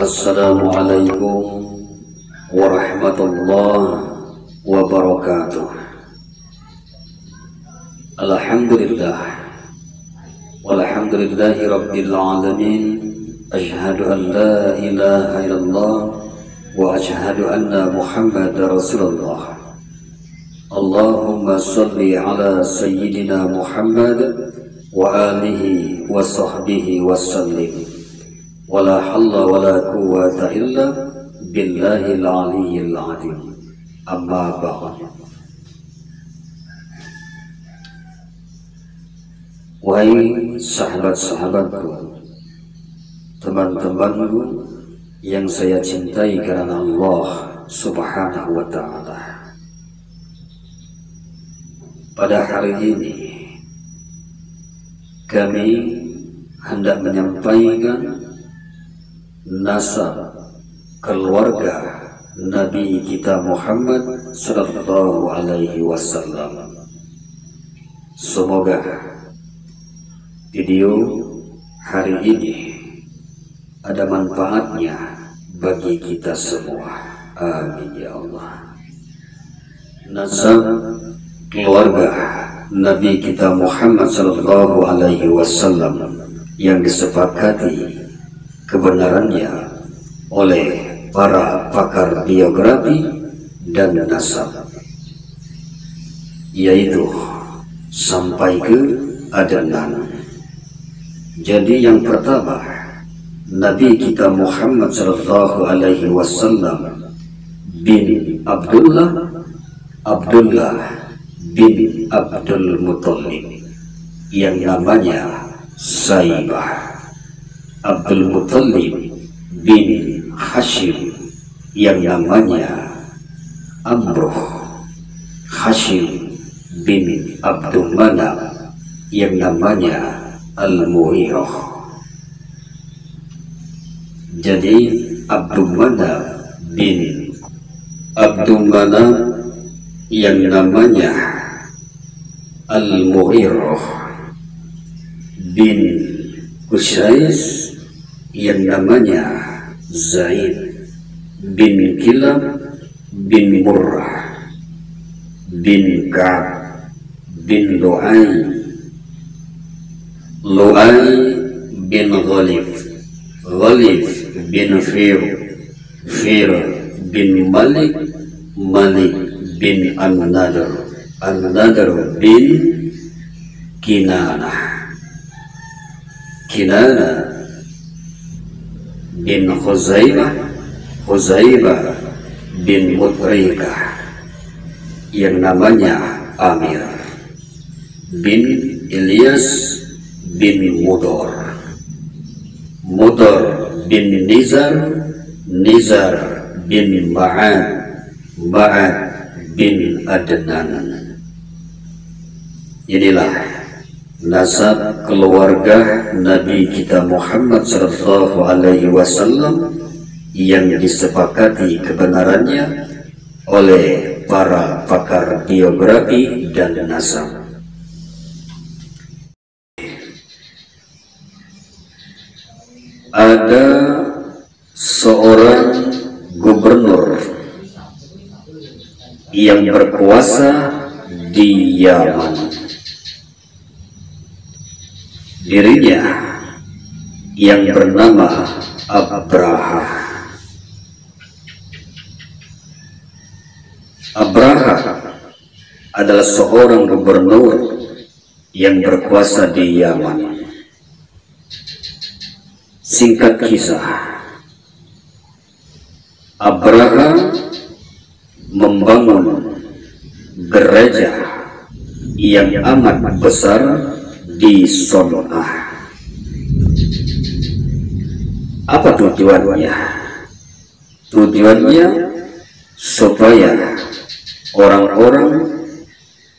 Assalamualaikum warahmatullahi wabarakatuh. Alhamdulillah walhamdulillahi rabbil alamin. Ashhadu an la ilaha illallah wa ashhadu anna Muhammadar Rasulullah. Allahumma salli ala sayyidina Muhammad wa alihi wa sahbihi wa sallim. Wala halla wala quwwata illa billahil aliyyil azim. Amma ba'd. Wahai sahabat-sahabatku, teman-temanku yang saya cintai karena Allah Subhanahu wa ta'ala, pada hari ini kami hendak menyampaikan nasab keluarga Nabi kita Muhammad sallallahu alaihi wasallam. Semoga video hari ini ada manfaatnya bagi kita semua. Amin ya Allah. Nasab keluarga Nabi kita Muhammad sallallahu alaihi wasallam yang disepakati kebenarannya oleh para pakar biografi dan nasab, yaitu sampai ke Adnan. Jadi yang pertama, Nabi kita Muhammad sallallahu alaihi wasallam bin Abdullah bin Abdul Muttalib yang namanya Saibah. Abdul Muttalib bin Hashim yang namanya Amruh. Hashim bin Abdul Manaf yang namanya Al-Mughirah. Jadi Abdul Manaf bin Abdul Manaf yang namanya Al-Mughirah bin Qusais yang namanya Zaid bin Kilab bin Murrah bin Ka'ab bin Lu'ay bin Ghalib bin Fir bin Malik bin An-Nadr bin Kinanah bin Khuzaimah bin Mutrikah yang namanya Amir bin Ilyas bin Mudor bin Nizar bin Ma'ad bin Adnan. Inilah nasab keluarga Nabi kita Muhammad sallallahu alaihi wasallam yang disepakati kebenarannya oleh para pakar biografi dan nasab. Ada seorang gubernur yang berkuasa di Yaman. Dirinya yang bernama Abraha. Abraha adalah seorang gubernur yang berkuasa di Yaman. Singkat kisah, Abraha membangun gereja yang amat besar di Son'ah. Apa tujuannya? Tujuannya supaya orang-orang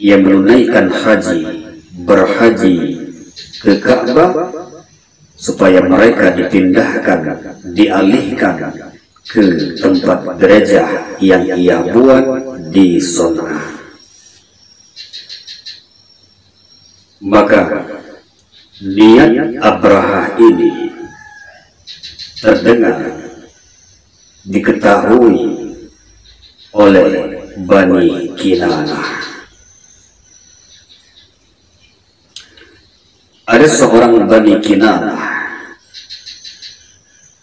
yang menunaikan haji, berhaji ke Ka'bah, supaya mereka dialihkan ke tempat gereja yang ia buat di Son'ah. Maka niat Abraha ini terdengar diketahui oleh Bani Kinanah. Ada seorang Bani Kinanah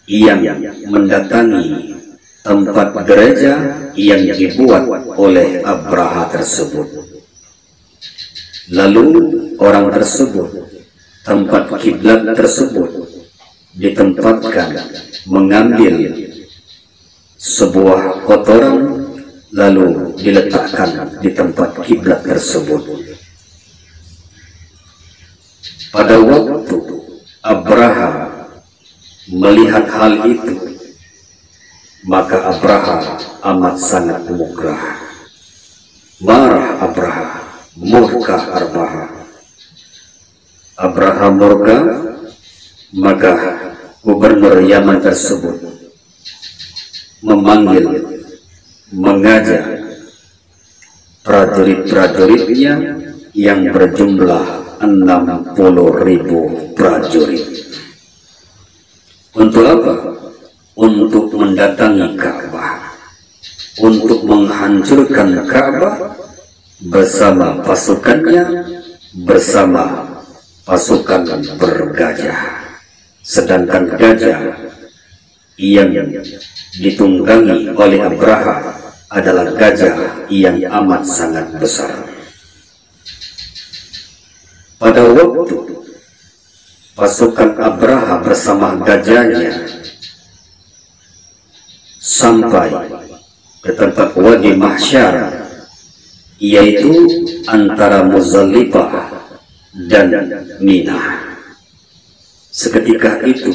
yang mendatangi tempat gereja yang dibuat oleh Abraha tersebut. Lalu orang tersebut, tempat kiblat tersebut ditempatkan mengambil sebuah kotoran lalu diletakkan di tempat kiblat tersebut. Pada waktu Abraha melihat hal itu, maka Abraha amat sangat murka. Marah Abraha, murka Abraha murka, maka gubernur Yaman tersebut mengajak prajurit-prajuritnya yang berjumlah 60.000 prajurit. Untuk apa? Untuk mendatangi Ka'bah, untuk menghancurkan Ka'bah bersama pasukannya, bersama pasukan bergajah. Sedangkan gajah yang ditunggangi oleh Abraha adalah gajah yang amat sangat besar. Pada waktu pasukan Abraha bersama gajahnya sampai ke tempat Wadi Mahsyar, yaitu antara Muzdalifah dan Mina. Seketika itu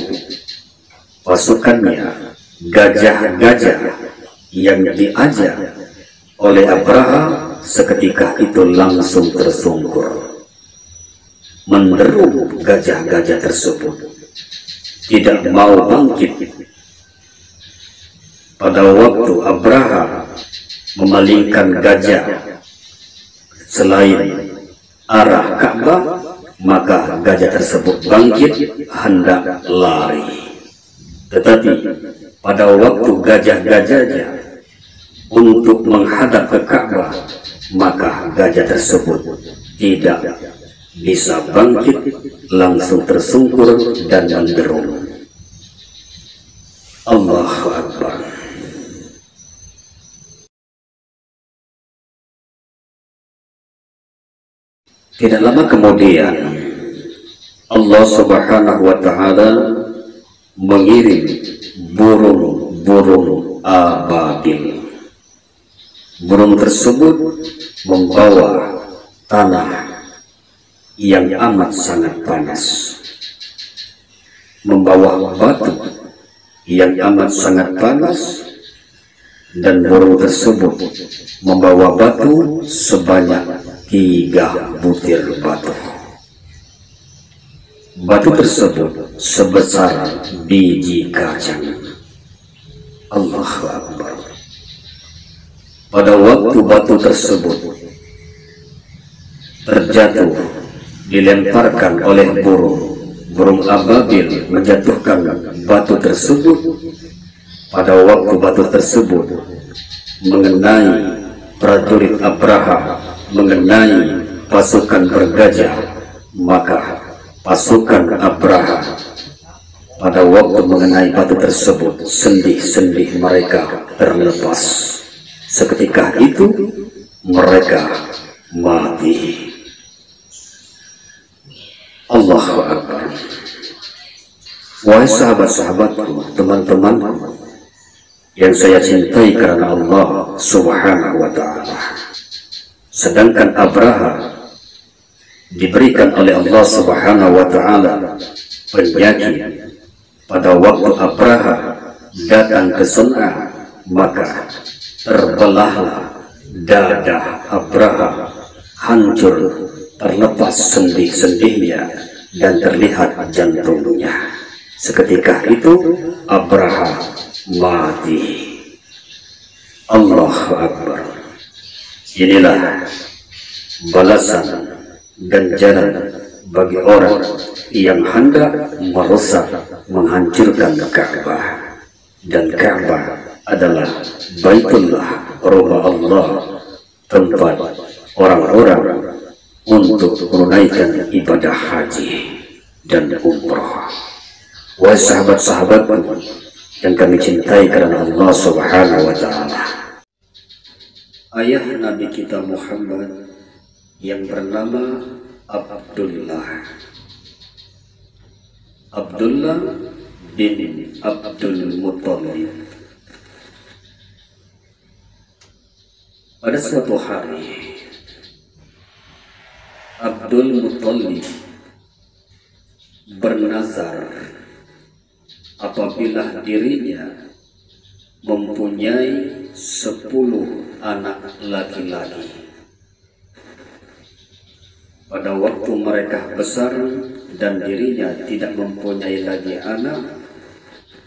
pasukannya, gajah-gajah yang diajak oleh Abraha seketika itu langsung tersungkur, menderu gajah-gajah tersebut, tidak mau bangkit. Pada waktu Abraha memalingkan gajah selain arah Ka'bah, maka gajah tersebut bangkit hendak lari. Tetapi pada waktu gajah-gajahnya untuk menghadap ke Ka'bah, maka gajah tersebut tidak bisa bangkit, langsung tersungkur dan menderu. Allahu Akbar. Tidak lama kemudian Allah Subhanahu wa Ta'ala mengirim burung-burung ababil. Burung tersebut membawa tanah yang amat sangat panas, membawa batu yang amat sangat panas, dan burung tersebut membawa batu sebanyak 3 butir batu. Batu tersebut sebesar biji kacang. Allahu Akbar. Pada waktu batu tersebut terjatuh, dilemparkan oleh burung ababil menjatuhkan batu tersebut. Pada waktu batu tersebut mengenai prajurit Abraha, mengenai pasukan bergajah, maka pasukan Abraha pada waktu mengenai batu tersebut, sendih-sendih mereka terlepas. Seketika itu mereka mati. Allahu Akbar. Wahai sahabat-sahabatku, teman-temanku yang saya cintai karena Allah Subhanahu wa Ta'ala, sedangkan Abraha diberikan oleh Allah Subhanahu wa Ta'ala penyakit. Pada waktu Abraha datang ke Son'a, maka terbelahlah dada Abraha, hancur, terlepas sendi-sendinya dan terlihat jantungnya. Seketika itu Abraha mati. Allahu Akbar. Inilah balasan ganjaran bagi orang yang hendak merusak, menghancurkan Ka'bah. Dan Ka'bah adalah Baitullah, rumah Allah, tempat orang-orang untuk menunaikan ibadah haji dan umrah. Wahai sahabat-sahabatku yang kami cintai karena Allah Subhanahu wa Ta'ala, ayah Nabi kita Muhammad yang bernama Abdullah bin Abdul Muttalib, pada suatu hari Abdul Muttalib bernazar apabila dirinya mempunyai 10 anak laki-laki. Pada waktu mereka besar dan dirinya tidak mempunyai lagi anak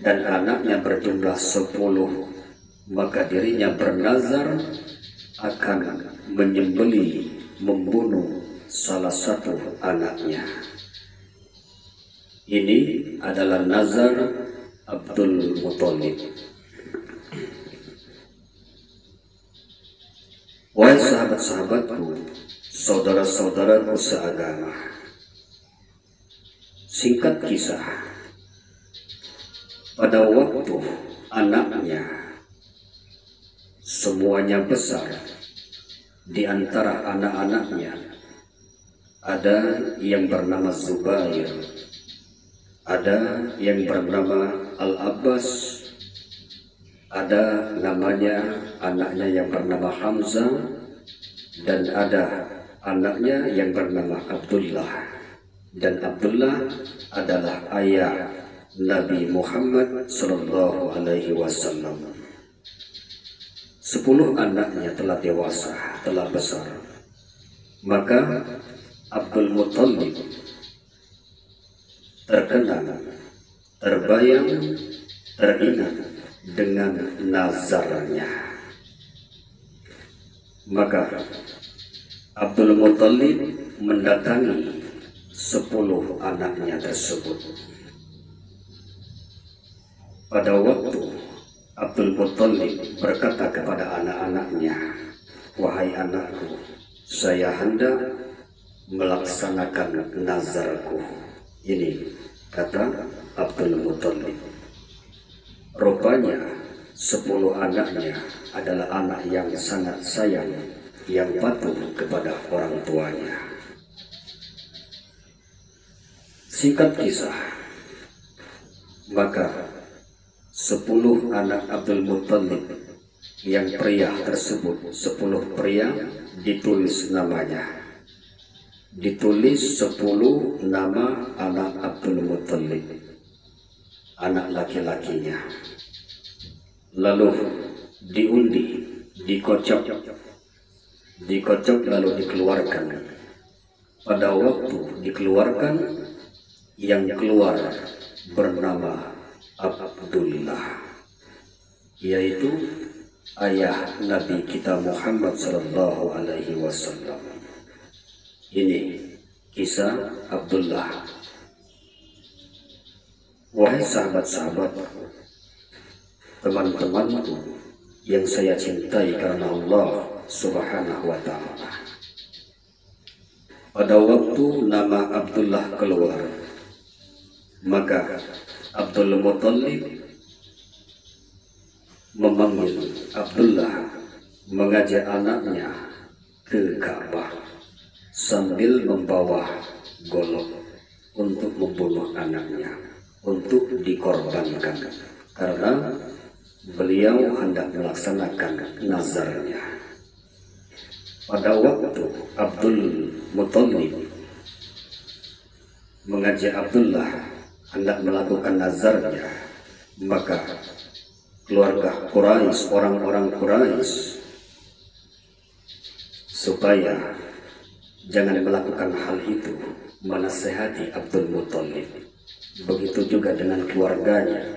dan anaknya berjumlah 10, maka dirinya bernazar akan membunuh salah satu anaknya. Ini adalah nazar Abdul Muttalib. Wahai sahabat-sahabatku, saudara-saudaraku seagama, singkat kisah, pada waktu anaknya semuanya besar, di antara anak-anaknya ada yang bernama Zubair, ada yang bernama Al-Abbas, ada anaknya yang bernama Hamzah, dan ada anaknya yang bernama Abdullah. Dan Abdullah adalah ayah Nabi Muhammad Sallallahu Alaihi Wasallam. 10 anaknya telah dewasa, telah besar. Maka Abdul Muttalib terkenang, terbayang, teringat dengan nazarnya. Maka Abdul Muttalib mendatangi 10 anaknya tersebut. Pada waktu Abdul Muttalib berkata kepada anak-anaknya, "Wahai anakku, saya hendak melaksanakan nazarku." Ini kata Abdul Muttalib. Rupanya 10 anaknya adalah anak yang sangat sayang, yang patuh kepada orang tuanya. Singkat kisah, maka 10 anak Abdul Muttalib yang pria tersebut, 10 pria ditulis namanya. Ditulis 10 nama anak Abdul Muttalib, anak laki-lakinya. Lalu diundi, dikocok lalu dikeluarkan. Pada waktu dikeluarkan, yang keluar bernama Abdullah, yaitu ayah Nabi kita Muhammad Sallallahu Alaihi Wasallam. Ini kisah Abdullah. Wahai sahabat-sahabatku, teman-temanku yang saya cintai karena Allah Subhanahu wa Ta'ala, pada waktu nama Abdullah keluar, maka Abdul Muttalib memanggil Abdullah, mengajak anaknya ke Ka'bah sambil membawa golok untuk membunuh anaknya, untuk dikorbankan, karena beliau hendak melaksanakan nazarnya. Pada waktu Abdul Muttalib mengajak Abdullah hendak melakukan nazarnya, maka keluarga Quraisy, orang-orang Quraisy, supaya jangan melakukan hal itu, menasehati Abdul Muttalib. Begitu juga dengan keluarganya.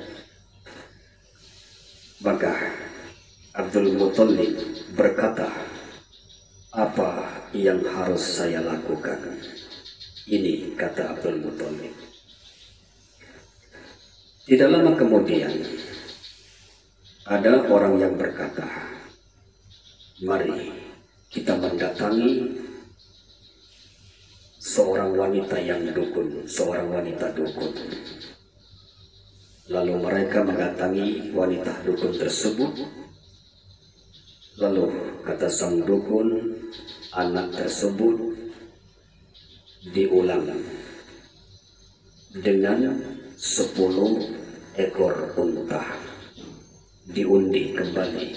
Maka Abdul Muttalib berkata, "Apa yang harus saya lakukan?" Ini kata Abdul Muttalib. Tidak lama kemudian Ada orang yang berkata, mari kita mendatangi seorang wanita yang dukun, seorang wanita dukun. Lalu mereka mendatangi wanita dukun tersebut. Lalu kata sang dukun, anak tersebut diulang dengan 10 ekor unta, diundi kembali.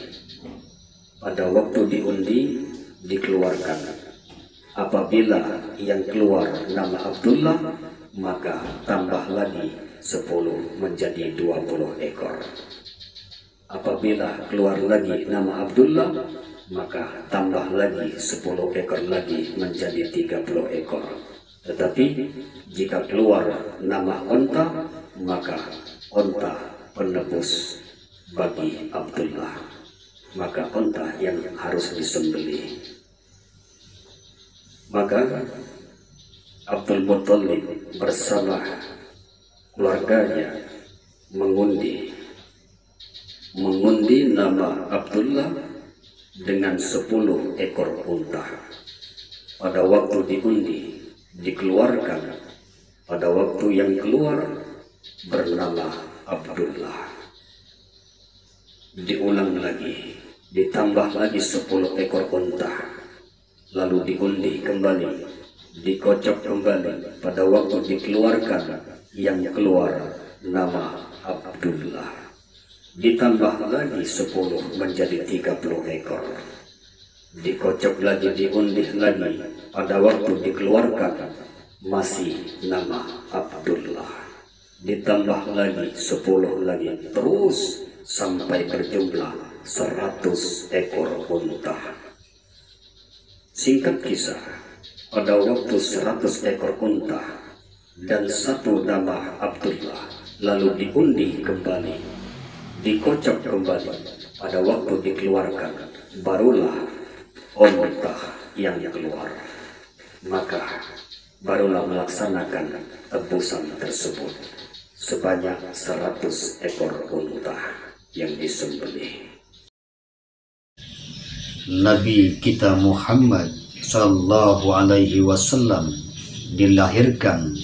Pada waktu diundi, dikeluarkan. Apabila yang keluar nama Abdullah, maka tambah lagi 10 menjadi 20 ekor. Apabila keluar lagi nama Abdullah, maka tambah lagi 10 ekor lagi menjadi 30 ekor. Tetapi jika keluar nama onta, maka onta penebus bagi Abdullah, maka onta yang harus disembelih. Maka Abdul Muttalib bersama keluarganya mengundi nama Abdullah dengan 10 ekor unta. Pada waktu diundi, dikeluarkan. Pada waktu yang keluar bernama Abdullah. Diulang lagi, ditambah lagi 10 ekor unta. Lalu diundi kembali, dikocok kembali. Pada waktu dikeluarkan, yang keluar nama Abdullah. Ditambah lagi 10 menjadi 30 ekor. Dikocok lagi, diundi lagi. Pada waktu dikeluarkan, masih nama Abdullah. Ditambah lagi 10 lagi, terus sampai berjumlah 100 ekor unta. Singkat kisah, pada waktu 100 ekor unta dan 1 nama Abdullah, lalu diundi kembali, dikocok kembali. Pada waktu dikeluarkan, barulah unta yang keluar. Maka barulah melaksanakan tebusan tersebut sebanyak 100 ekor unta yang disembelih. Nabi kita Muhammad sallallahu alaihi wasallam dilahirkan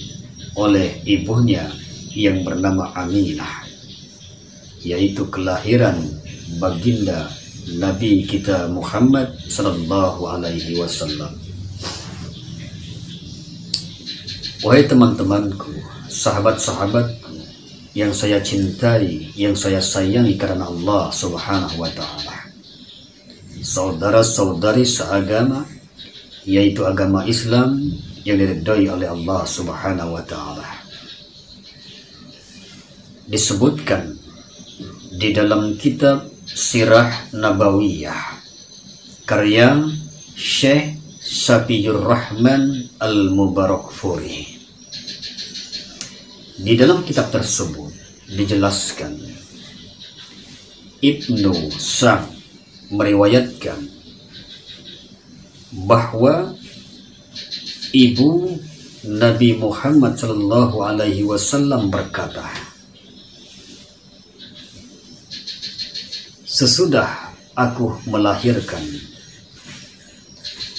oleh ibunya yang bernama Aminah, yaitu kelahiran baginda Nabi kita Muhammad sallallahu alaihi wasallam. Wahai teman-temanku, sahabat-sahabatku yang saya cintai, yang saya sayangi karena Allah Subhanahu wa taala. Saudara-saudari seagama, yaitu agama Islam yang diridhai oleh Allah Subhanahu wa taala. Disebutkan di dalam kitab Sirah Nabawiyah karya Syekh Safiyur Rahman Al-Mubarakfuri. Di dalam kitab tersebut dijelaskan Ibnu Sa'd meriwayatkan bahwa ibu Nabi Muhammad sallallahu alaihi wasallam berkata, sesudah aku melahirkan,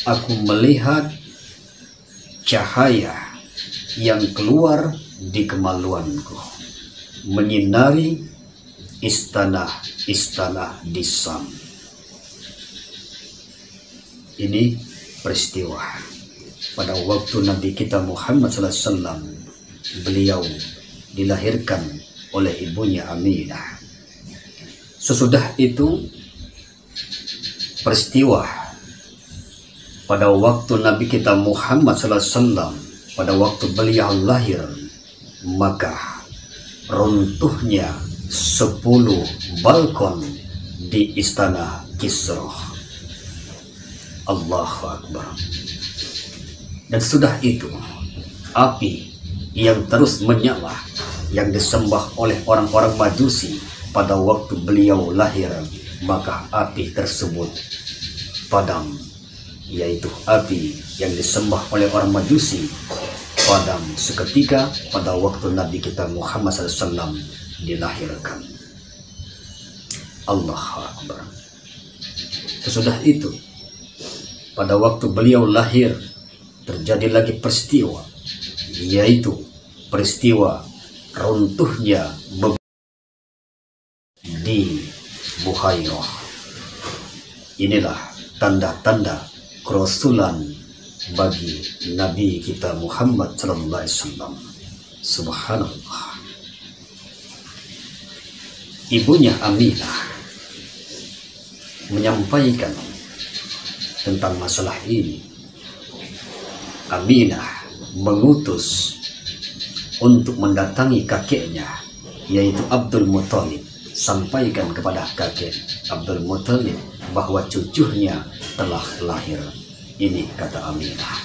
aku melihat cahaya yang keluar di kemaluanku, menyinari istana-istana di Sam. Ini peristiwa pada waktu Nabi kita Muhammad SAW, beliau dilahirkan oleh ibunya Aminah. Sesudah itu peristiwa pada waktu Nabi kita Muhammad SAW, pada waktu beliau lahir, maka runtuhnya 10 balkon di istana Kisra. Allahu Akbar. Dan sudah itu api yang terus menyala yang disembah oleh orang-orang Majusi pada waktu beliau lahir, maka api tersebut padam, yaitu api yang disembah oleh orang Majusi padam seketika pada waktu Nabi kita Muhammad SAW dilahirkan. Allahu Akbar. Sesudah itu, pada waktu beliau lahir, terjadi lagi peristiwa, yaitu peristiwa runtuhnya di Buhairah. Inilah tanda-tanda kerasulan bagi Nabi kita Muhammad sallallahu alaihi wasallam. Subhanallah. Ibunya Aminah menyampaikan tentang masalah ini. Aminah mengutus untuk mendatangi kakeknya, yaitu Abdul Muthalib. Sampaikan kepada kakek Abdul Muthalib bahwa cucunya telah lahir. Ini kata Aminah.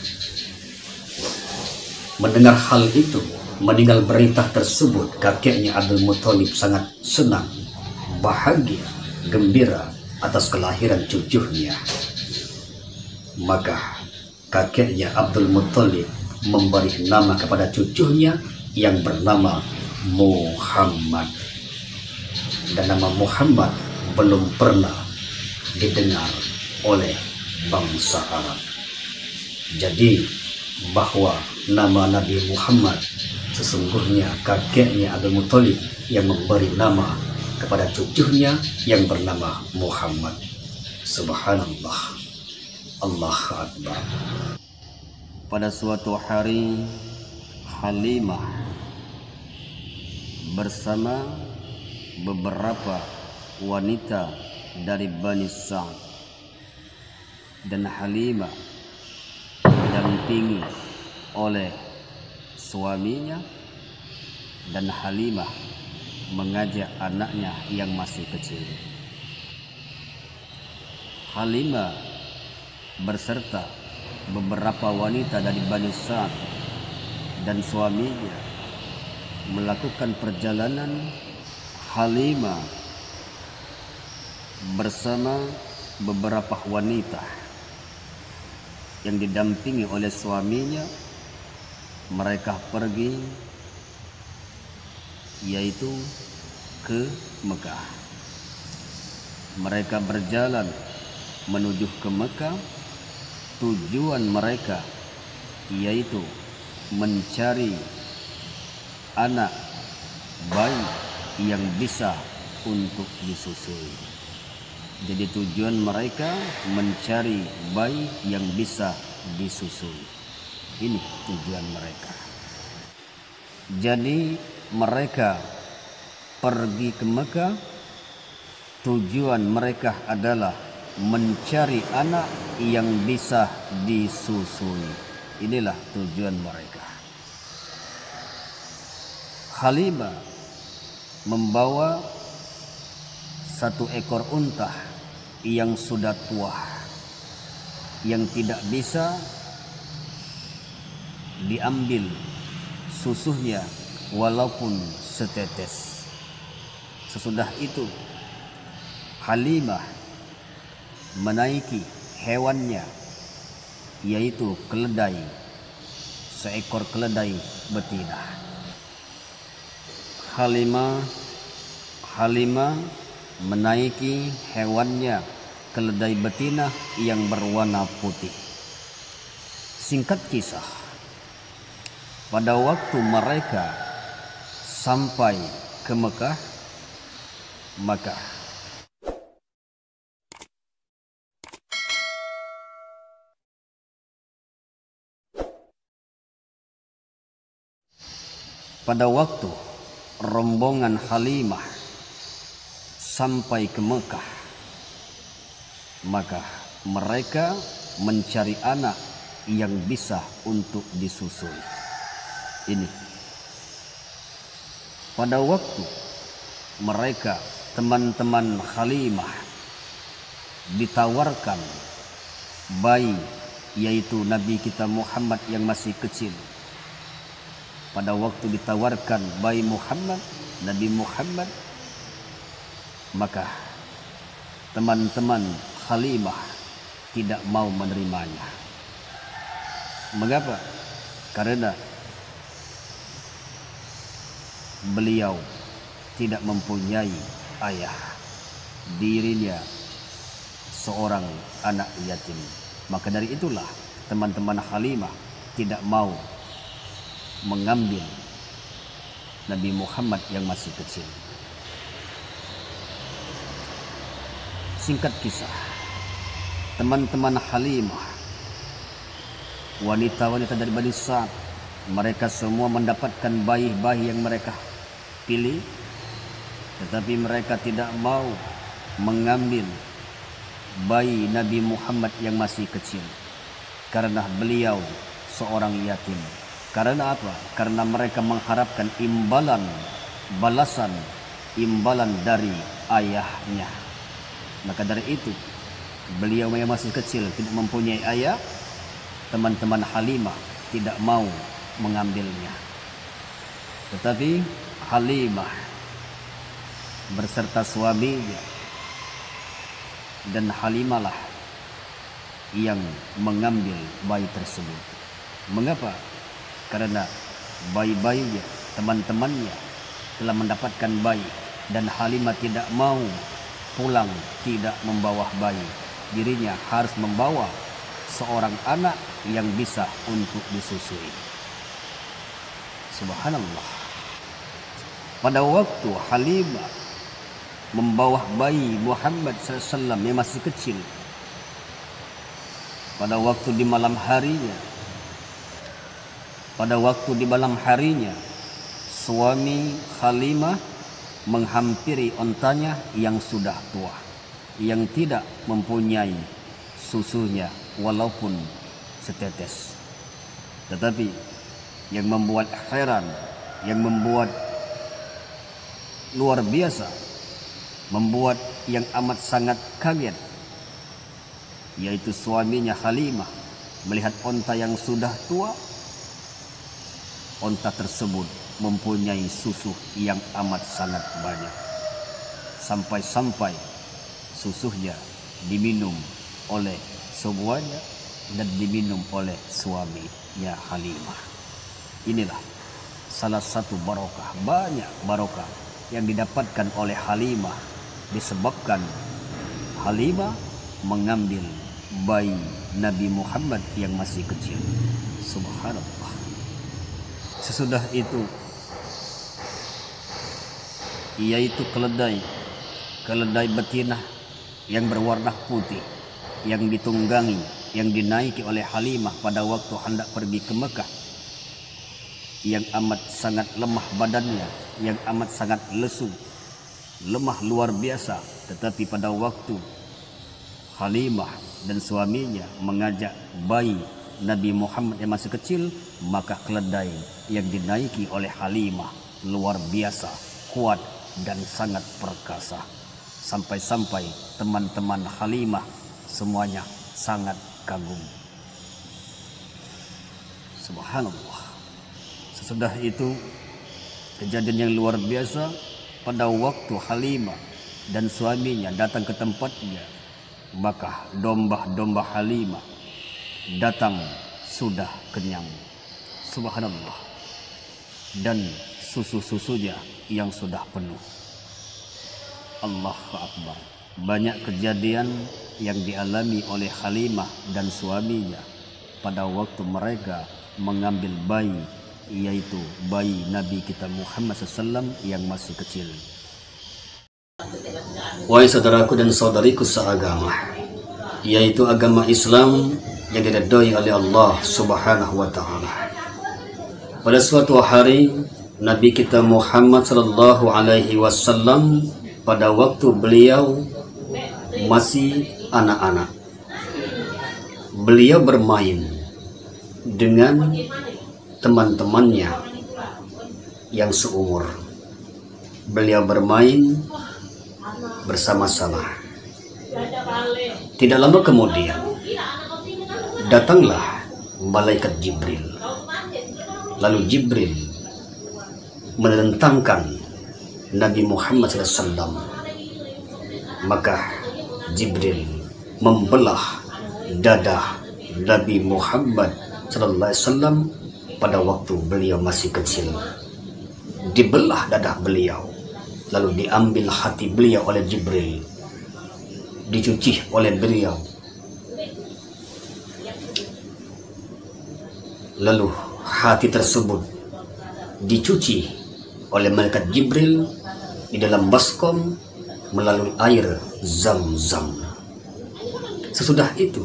Mendengar hal itu, mendengar berita tersebut, kakeknya Abdul Muthalib sangat senang, bahagia, gembira atas kelahiran cucunya. Maka kakeknya Abdul Muthalib memberi nama kepada cucunya yang bernama Muhammad. Dan nama Muhammad belum pernah didengar oleh bangsa Arab. Jadi bahwa nama Nabi Muhammad sesungguhnya kakeknya Abdul Muthalib yang memberi nama kepada cucunya yang bernama Muhammad. Subhanallah. Allahu Akbar. Pada suatu hari, Halimah bersama beberapa wanita dari Bani Sa'd, dan Halimah didampingi oleh suaminya, dan Halimah mengajak anaknya yang masih kecil. Halimah berserta beberapa wanita dari Bani Sa'd dan suaminya melakukan perjalanan. Halimah bersama beberapa wanita yang didampingi oleh suaminya, mereka pergi yaitu ke Mekah. Mereka berjalan menuju ke Mekah. Tujuan mereka yaitu mencari anak bayi yang bisa untuk disusui. Jadi tujuan mereka mencari bayi yang bisa disusui. Ini tujuan mereka. Jadi mereka pergi ke Mekah. Tujuan mereka adalah mencari anak yang bisa disusui. Inilah tujuan mereka. Halimah membawa satu ekor unta yang sudah tua, yang tidak bisa diambil susunya walaupun setetes. Sesudah itu Halimah menaiki hewannya, yaitu keledai, seekor keledai betina. Halimah menaiki hewannya, keledai betina yang berwarna putih. Singkat kisah, pada waktu mereka sampai ke Mekah, maka pada waktu rombongan Halimah sampai ke Mekah, maka mereka mencari anak yang bisa untuk disusui. Ini pada waktu mereka, teman-teman Halimah, ditawarkan bayi, yaitu Nabi kita Muhammad yang masih kecil. Pada waktu ditawarkan bayi Muhammad, Nabi Muhammad, maka teman-teman Halimah tidak mau menerimanya. Mengapa? Karena beliau tidak mempunyai ayah. dirinya seorang anak yatim. Maka dari itulah teman-teman Halimah tidak mau mengambil Nabi Muhammad yang masih kecil. Singkat kisah, teman-teman Halimah, wanita-wanita dari Bani Sa'd, mereka semua mendapatkan bayi-bayi yang mereka pilih, tetapi mereka tidak mau mengambil bayi Nabi Muhammad yang masih kecil karena beliau seorang yatim. Karena apa? Karena mereka mengharapkan imbalan dari ayahnya. Maka dari itu, beliau yang masih kecil tidak mempunyai ayah, teman-teman Halimah tidak mau mengambilnya. Tetapi Halimah berserta suaminya, dan Halimah lah yang mengambil bayi tersebut. Mengapa? Karena bayi-bayinya, teman-temannya telah mendapatkan bayi, dan Halimah tidak mau pulang tidak membawa bayi. Dirinya harus membawa seorang anak yang bisa untuk disusui. Subhanallah. Pada waktu Halimah membawa bayi Muhammad SAW yang masih kecil, pada waktu di malam harinya, suami Halimah menghampiri ontanya yang sudah tua, yang tidak mempunyai susunya walaupun setetes. Tetapi yang membuat heran, yang membuat luar biasa, membuat yang amat sangat kaget, yaitu suaminya Halimah melihat onta yang sudah tua. Onta tersebut mempunyai susu yang amat sangat banyak, sampai-sampai susunya diminum oleh semuanya dan diminum oleh suaminya Halimah. Inilah salah satu barokah, banyak barokah yang didapatkan oleh Halimah disebabkan Halimah mengambil bayi Nabi Muhammad yang masih kecil. Subhanallah. Sesudah itu, yaitu keledai betina yang berwarna putih, yang ditunggangi, yang dinaiki oleh Halimah pada waktu hendak pergi ke Mekah, yang amat sangat lemah badannya, yang amat sangat lesu, lemah luar biasa. Tetapi pada waktu Halimah dan suaminya mengajak bayi Nabi Muhammad yang masih kecil, maka keledai yang dinaiki oleh Halimah luar biasa, kuat dan sangat perkasa. Sampai-sampai teman-teman Halimah semuanya sangat kagum. Subhanallah. Sesudah itu, kejadian yang luar biasa, pada waktu Halimah dan suaminya datang ke tempatnya, maka domba-domba Halimah datang sudah kenyang. Subhanallah. Dan susu-susunya yang sudah penuh. Allahu Akbar. Banyak kejadian yang dialami oleh Halimah dan suaminya pada waktu mereka mengambil bayi, yaitu bayi Nabi kita Muhammad SAW yang masih kecil. Wahai saudaraku dan saudariku seagama, yaitu agama Islam yang diridhoi oleh Allah Subhanahu wa Ta'ala. Pada suatu hari, Nabi kita Muhammad sallallahu alaihi wasallam pada waktu beliau masih anak-anak, beliau bermain dengan teman-temannya yang seumur. Beliau bermain bersama-sama. Tidak lama kemudian datanglah malaikat Jibril. Lalu Jibril menentangkan Nabi Muhammad SAW. Maka Jibril membelah dada Nabi Muhammad SAW pada waktu beliau masih kecil. Dibelah dada beliau, lalu diambil hati beliau oleh Jibril. dicuci oleh beliau. Lalu hati tersebut dicuci oleh malaikat Jibril di dalam baskom melalui air Zam-Zam. Sesudah itu,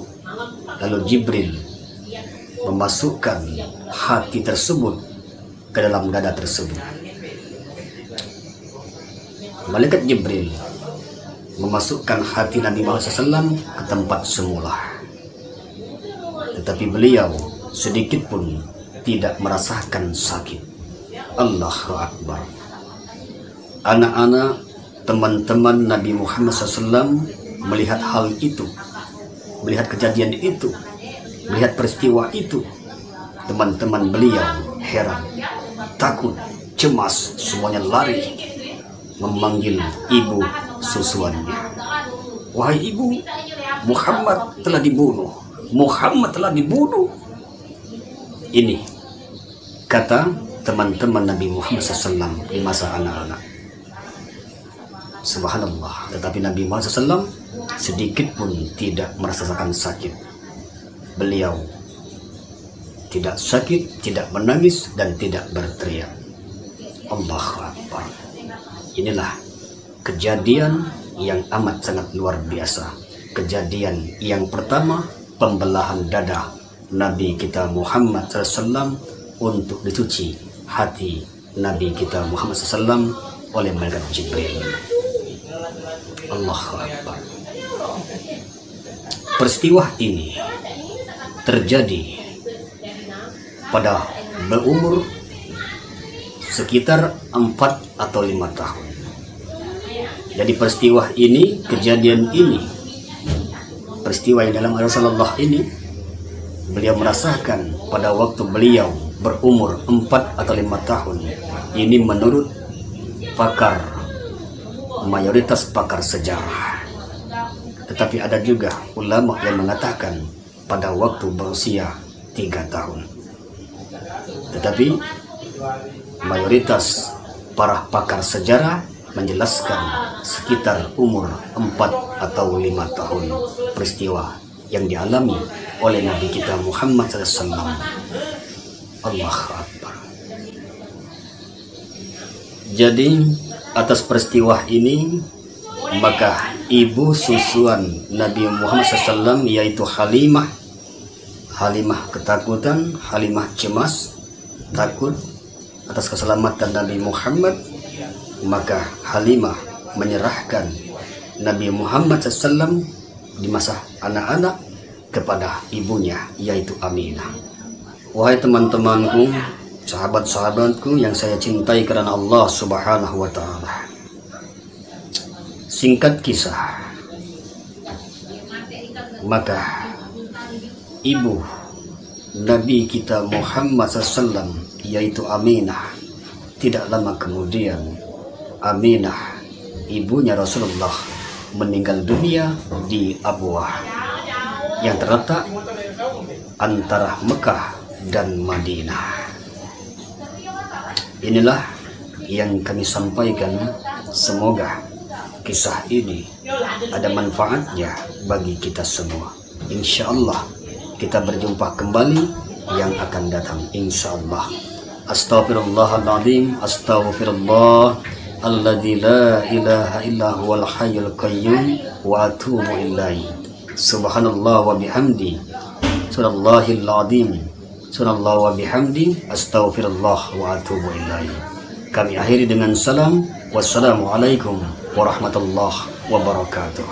lalu Jibril memasukkan hati tersebut ke dalam dada tersebut. Malaikat Jibril memasukkan hati Nabi Muhammad SAW ke tempat semula. Tetapi beliau sedikit pun tidak merasakan sakit. Allahu Akbar. Anak-anak, teman-teman Nabi Muhammad SAW melihat hal itu, melihat kejadian itu, melihat peristiwa itu. Teman-teman beliau heran, takut, cemas, semuanya lari memanggil ibu susuannya. Wahai ibu, Muhammad telah dibunuh. Muhammad telah dibunuh. Ini kata teman-teman Nabi Muhammad SAW di masa anak-anak. Subhanallah. Tetapi Nabi Muhammad SAW sedikit pun tidak merasakan sakit. Beliau tidak sakit, tidak menangis, dan tidak berteriak. Allahu Akbar. Inilah kejadian yang amat sangat luar biasa. Kejadian yang pertama, pembelahan dada Nabi kita Muhammad SAW untuk dicuci hati Nabi kita Muhammad SAW oleh malaikat Jibril. Allahu Akbar. Peristiwa ini terjadi pada berumur sekitar 4 atau 5 tahun. Jadi peristiwa ini, kejadian ini, peristiwa yang dalam Rasulullah ini, beliau merasakan pada waktu beliau berumur 4 atau 5 tahun. Ini menurut pakar, mayoritas pakar sejarah. Tetapi ada juga ulama yang mengatakan pada waktu berusia 3 tahun. Tetapi mayoritas para pakar sejarah menjelaskan sekitar umur 4 atau 5 tahun peristiwa yang dialami oleh Nabi kita Muhammad SAW. Allahu Akbar. Jadi atas peristiwa ini maka ibu susuan Nabi Muhammad SAW yaitu Halimah ketakutan, Halimah cemas, takut atas keselamatan Nabi Muhammad. Maka Halimah menyerahkan Nabi Muhammad SAW di masa anak-anak kepada ibunya yaitu Aminah. Wahai teman-temanku, sahabat-sahabatku yang saya cintai karena Allah Subhanahu wa Ta'ala, singkat kisah, maka ibu Nabi kita Muhammad SAW yaitu Aminah, tidak lama kemudian Aminah, ibunya Rasulullah, meninggal dunia di Abwah yang terletak antara Mekah dan Madinah. Inilah yang kami sampaikan. Semoga kisah ini ada manfaatnya bagi kita semua. Insya Allah kita berjumpa kembali yang akan datang. Insya Allah. Astaghfirullahaladzim. Astaghfirullah alladzi la ilaha illa huwal hayyul qayyum wa atubu ilaihi. Subhanallah wa bihamdi. Subhanallahil azim. Subhanallah wa bihamdi. Astaghfirullah wa atubu ilaihi. Kami akhiri dengan salam. Wassalamualaikum warahmatullahi wabarakatuh.